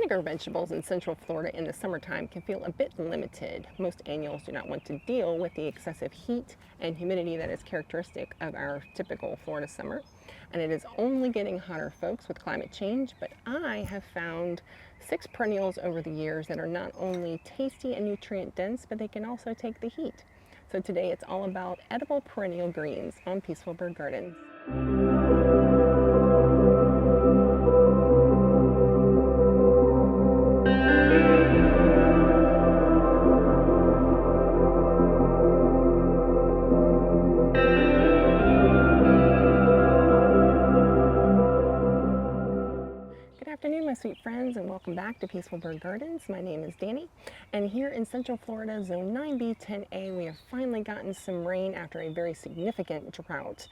vinegar vegetables in Central Florida in the summertime can feel a bit limited. Most annuals do not want to deal with the excessive heat and humidity that is characteristic of our typical Florida summer. And it is only getting hotter, folks, with climate change, but I have found 6 perennials over the years that are not only tasty and nutrient dense, but they can also take the heat. So today it's all about edible perennial greens on Peaceful Bird Gardens. Good afternoon, my sweet friends, and welcome back to Peaceful Bird Gardens. My name is Danny, and here in Central Florida, Zone 9B, 10A, we have finally gotten some rain after a very significant drought.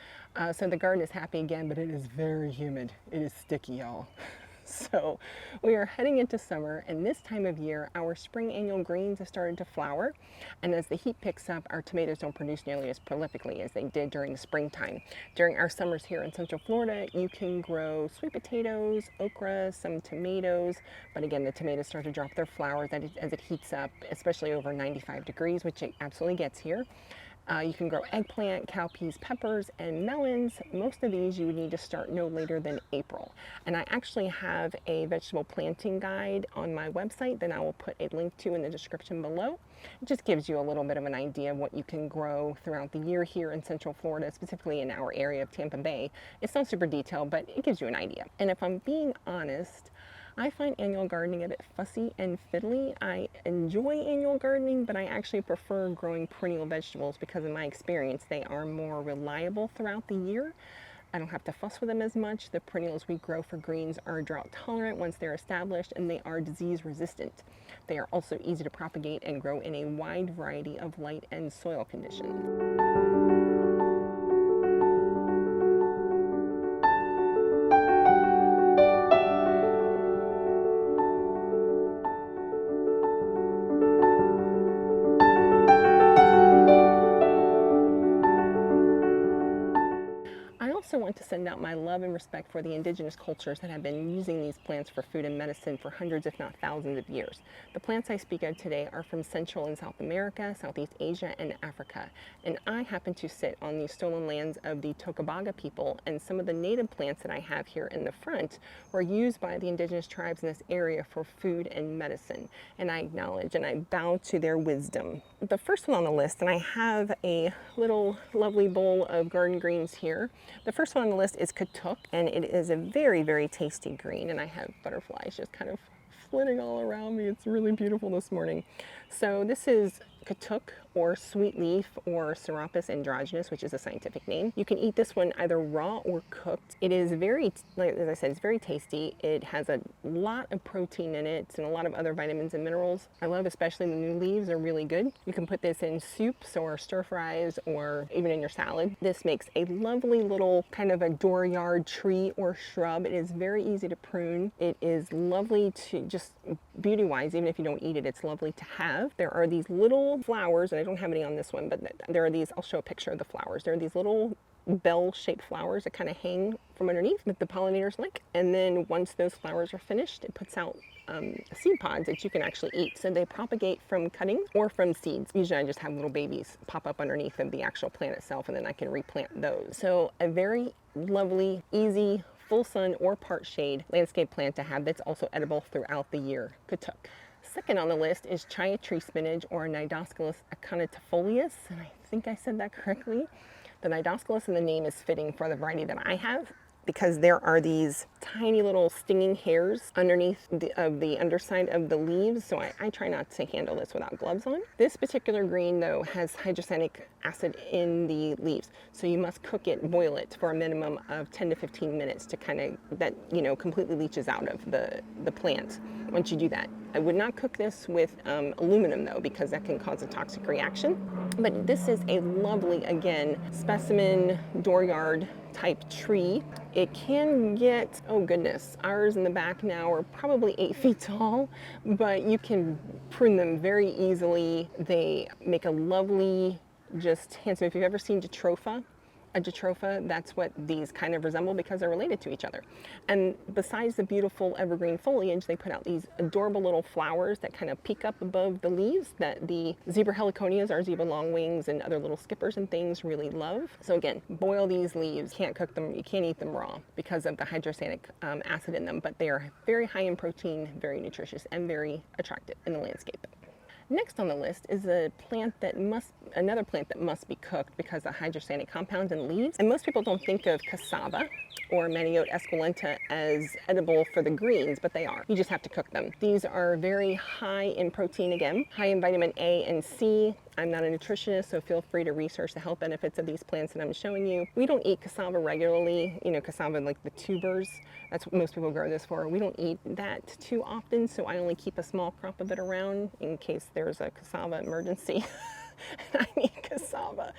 So the garden is happy again, but it is very humid. It is sticky, y'all. So we are heading into summer, and this time of year our spring annual greens have started to flower, and as the heat picks up, our tomatoes don't produce nearly as prolifically as they did during the springtime. During our summers here in Central Florida, you can grow sweet potatoes, okra, some tomatoes, but again the tomatoes start to drop their flowers as it heats up, especially over 95 degrees, which it absolutely gets here. You can grow eggplant, cowpeas, peppers, and melons. Most of these you would need to start no later than April. And I actually have a vegetable planting guide on my website that I will put a link to in the description below. It just gives you a little bit of an idea of what you can grow throughout the year here in Central Florida, specifically in our area of Tampa Bay. It's not super detailed, but it gives you an idea. And if I'm being honest, I find annual gardening a bit fussy and fiddly. I enjoy annual gardening, but I actually prefer growing perennial vegetables because in my experience, they are more reliable throughout the year. I don't have to fuss with them as much. The perennials we grow for greens are drought tolerant once they're established, and they are disease resistant. They are also easy to propagate and grow in a wide variety of light and soil conditions. I also want to send out my love and respect for the indigenous cultures that have been using these plants for food and medicine for hundreds, if not thousands of years. The plants I speak of today are from Central and South America, Southeast Asia, and Africa. And I happen to sit on the stolen lands of the Tocobaga people, and some of the native plants that I have here in the front were used by the indigenous tribes in this area for food and medicine. And I acknowledge and I bow to their wisdom. The first one on the list, and I have a little lovely bowl of garden greens here. The first one on the list is Katuk, and it is a very, very tasty green, and I have butterflies just kind of flitting all around me. It's really beautiful this morning. So this is Katuk, or sweet leaf, or Serapis androgynous, which is a scientific name. You can eat this one either raw or cooked. It is very, like as I said, it's very tasty. It has a lot of protein in it and a lot of other vitamins and minerals. I love especially the new leaves are really good. You can put this in soups or stir fries or even in your salad. This makes a lovely little kind of a dooryard tree or shrub. It is very easy to prune. It is lovely to just beauty-wise, even if you don't eat it, it's lovely to have. There are these little flowers, and I don't have any on this one, but there are these, I'll show a picture of the flowers. There are these little bell-shaped flowers that kind of hang from underneath that the pollinators like. And then once those flowers are finished, it puts out seed pods that you can actually eat. So they propagate from cuttings or from seeds. Usually I just have little babies pop up underneath of the actual plant itself, and then I can replant those. So a very lovely, easy, full sun or part shade landscape plant to have that's also edible throughout the year, Katuk. Second on the list is Chaya tree spinach, or Nidoscolus aconitiifolius, and I think I said that correctly. The Nidoscolus in the name is fitting for the variety that I have, because there are these tiny little stinging hairs underneath the underside of the leaves, so I try not to handle this without gloves on. This particular green, though, has hydrocyanic acid in the leaves, so you must cook it, boil it for a minimum of 10 to 15 minutes to kind of, that, you know, completely leaches out of the plant once you do that. I would not cook this with aluminum, though, because that can cause a toxic reaction. But this is a lovely, again, specimen dooryard type tree. It can get, oh goodness, ours in the back now are probably 8 feet tall, but you can prune them very easily. They make a lovely, just handsome, if you've ever seen Jatropha, a jatropha, that's what these kind of resemble because they're related to each other. And besides the beautiful evergreen foliage, they put out these adorable little flowers that kind of peek up above the leaves that the zebra heliconias, our zebra longwings, and other little skippers and things really love. So again, boil these leaves. Can't cook them, you can't eat them raw because of the hydrocyanuric acid in them, but they are very high in protein, very nutritious, and very attractive in the landscape. Next on the list is another plant that must be cooked because of hydrocyanic compounds in leaves. And most people don't think of Cassava or Maniote esculenta as edible for the greens, but they are. You just have to cook them. These are very high in protein again, high in vitamin A and C. I'm not a nutritionist, so feel free to research the health benefits of these plants that I'm showing you. We don't eat cassava regularly, cassava like the tubers. That's what most people grow this for. We don't eat that too often, so I only keep a small crop of it around in case there's a cassava emergency. I need cassava.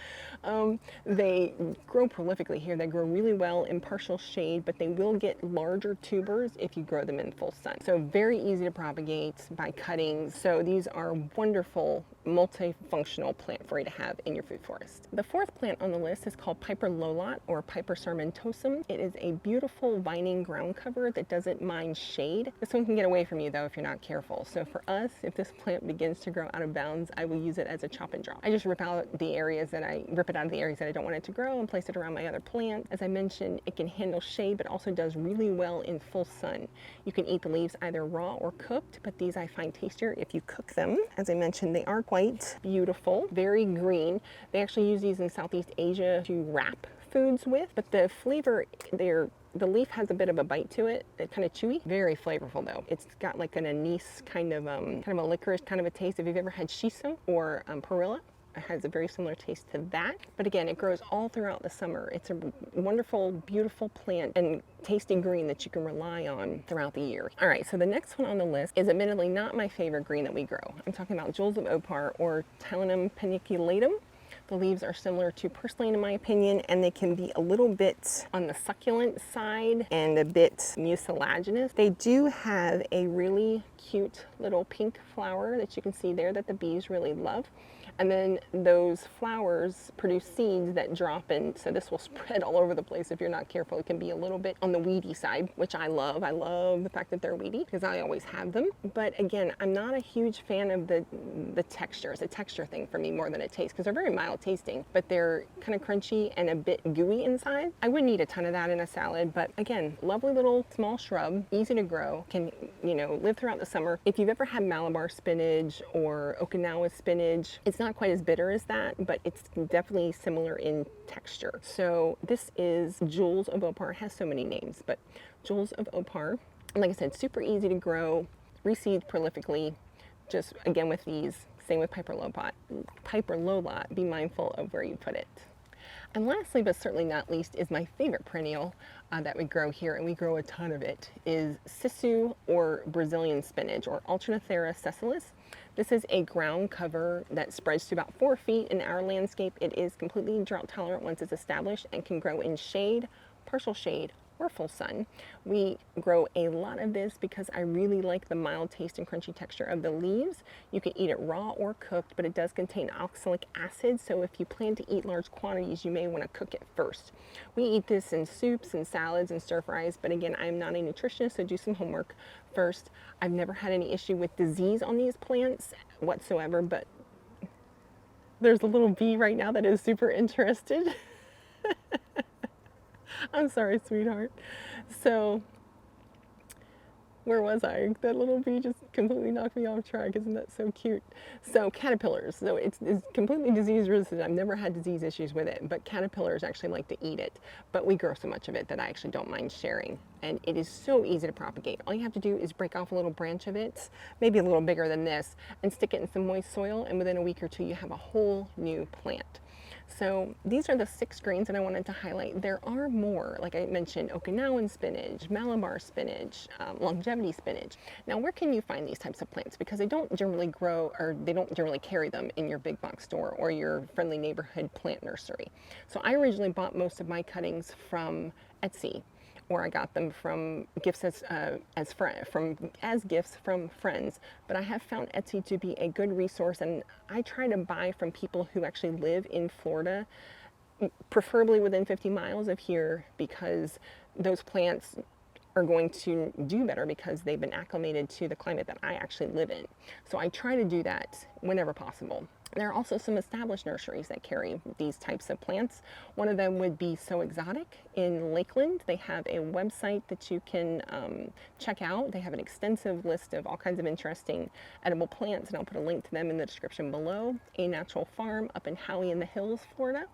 They grow prolifically here. They grow really well in partial shade, but they will get larger tubers if you grow them in full sun. So very easy to propagate by cuttings. So these are wonderful multifunctional plant for you to have in your food forest. The fourth plant on the list is called Piper lolot or Piper sarmentosum. It is a beautiful vining ground cover that doesn't mind shade. This one can get away from you though if you're not careful. So for us, if this plant begins to grow out of bounds, I will use it as a chop and drop. I just rip it out of the areas that I don't want it to grow and place it around my other plant. As I mentioned, it can handle shade, but also does really well in full sun. You can eat the leaves either raw or cooked, but these I find tastier if you cook them. As I mentioned, they are quite beautiful, very green. They actually use these in Southeast Asia to wrap foods with, but the flavor, the leaf has a bit of a bite to it. It's kind of chewy, very flavorful though. It's got like an anise kind of a licorice kind of a taste. If you've ever had Sissoo or perilla, it has a very similar taste to that. But again, it grows all throughout the summer. It's a wonderful, beautiful plant and tasty green that you can rely on throughout the year. All right, so the next one on the list is admittedly not my favorite green that we grow. I'm talking about jewels of Opar or Talinum paniculatum. The leaves are similar to purslane in my opinion, and they can be a little bit on the succulent side and a bit mucilaginous. They do have a really cute little pink flower that you can see there that the bees really love. And then those flowers produce seeds that drop in, so this will spread all over the place if you're not careful. It can be a little bit on the weedy side, which I love. I love the fact that they're weedy because I always have them. But again, I'm not a huge fan of the texture. It's a texture thing for me more than a taste because they're very mild tasting, but they're kind of crunchy and a bit gooey inside. I wouldn't eat a ton of that in a salad, but again, lovely little small shrub, easy to grow, can live throughout the summer. If you've ever had Malabar spinach or Okinawa spinach, it's not quite as bitter as that, but it's definitely similar in texture. So this is Jewels of Opar. It has so many names, but Jewels of Opar. And like I said, super easy to grow, reseed prolifically. Just again with these, same with Piper lolot, be mindful of where you put it. And lastly, but certainly not least, is my favorite perennial that we grow here, and we grow a ton of it, is Sissoo or Brazilian spinach or Alternathera sessilis. This is a ground cover that spreads to about 4 feet in our landscape. It is completely drought tolerant once it's established and can grow in shade, partial shade, or full sun. We grow a lot of this because I really like the mild taste and crunchy texture of the leaves. You can eat it raw or cooked, but it does contain oxalic acid, so if you plan to eat large quantities, you may want to cook it first. We eat this in soups and salads and stir fries, but again, I'm not a nutritionist, so do some homework first. I've never had any issue with disease on these plants whatsoever, but there's a little bee right now that is super interested. I'm sorry, sweetheart. So, where was I? That little bee just completely knocked me off track. Isn't that so cute? So caterpillars. So it's completely disease resistant. I've never had disease issues with it, but caterpillars actually like to eat it. But we grow so much of it that I actually don't mind sharing. And it is so easy to propagate. All you have to do is break off a little branch of it, maybe a little bigger than this, and stick it in some moist soil, and within a week or two you have a whole new plant. So these are the 6 greens that I wanted to highlight. There are more, like I mentioned, Okinawan spinach, Malabar spinach, longevity spinach. Now, where can you find these types of plants? Because they don't generally grow, or they don't generally carry them in your big box store or your friendly neighborhood plant nursery. So I originally bought most of my cuttings from Etsy, or I got them from gifts as gifts from friends. But I have found Etsy to be a good resource, and I try to buy from people who actually live in Florida preferably within 50 miles of here, because those plants are going to do better because they've been acclimated to the climate that I actually live in. So I try to do that whenever possible. There are also some established nurseries that carry these types of plants. One of them would be So Exotic in Lakeland. They have a website that you can check out. They have an extensive list of all kinds of interesting edible plants, and I'll put a link to them in the description below. A Natural Farm up in Howey in the Hills, Florida,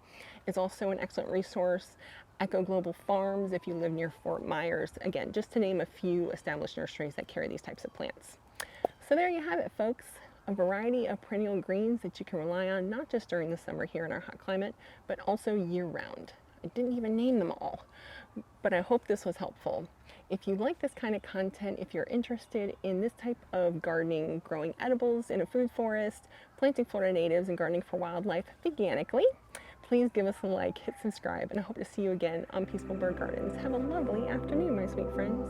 is also an excellent resource. Echo Global Farms if you live near Fort Myers. Again, just to name a few established nurseries that carry these types of plants. So there you have it, folks. A variety of perennial greens that you can rely on, not just during the summer here in our hot climate, but also year-round. I didn't even name them all, but I hope this was helpful. If you like this kind of content, if you're interested in this type of gardening, growing edibles in a food forest, planting Florida natives, and gardening for wildlife veganically, please give us a like, hit subscribe, and I hope to see you again on Peaceful Bird Gardens. Have a lovely afternoon, my sweet friends.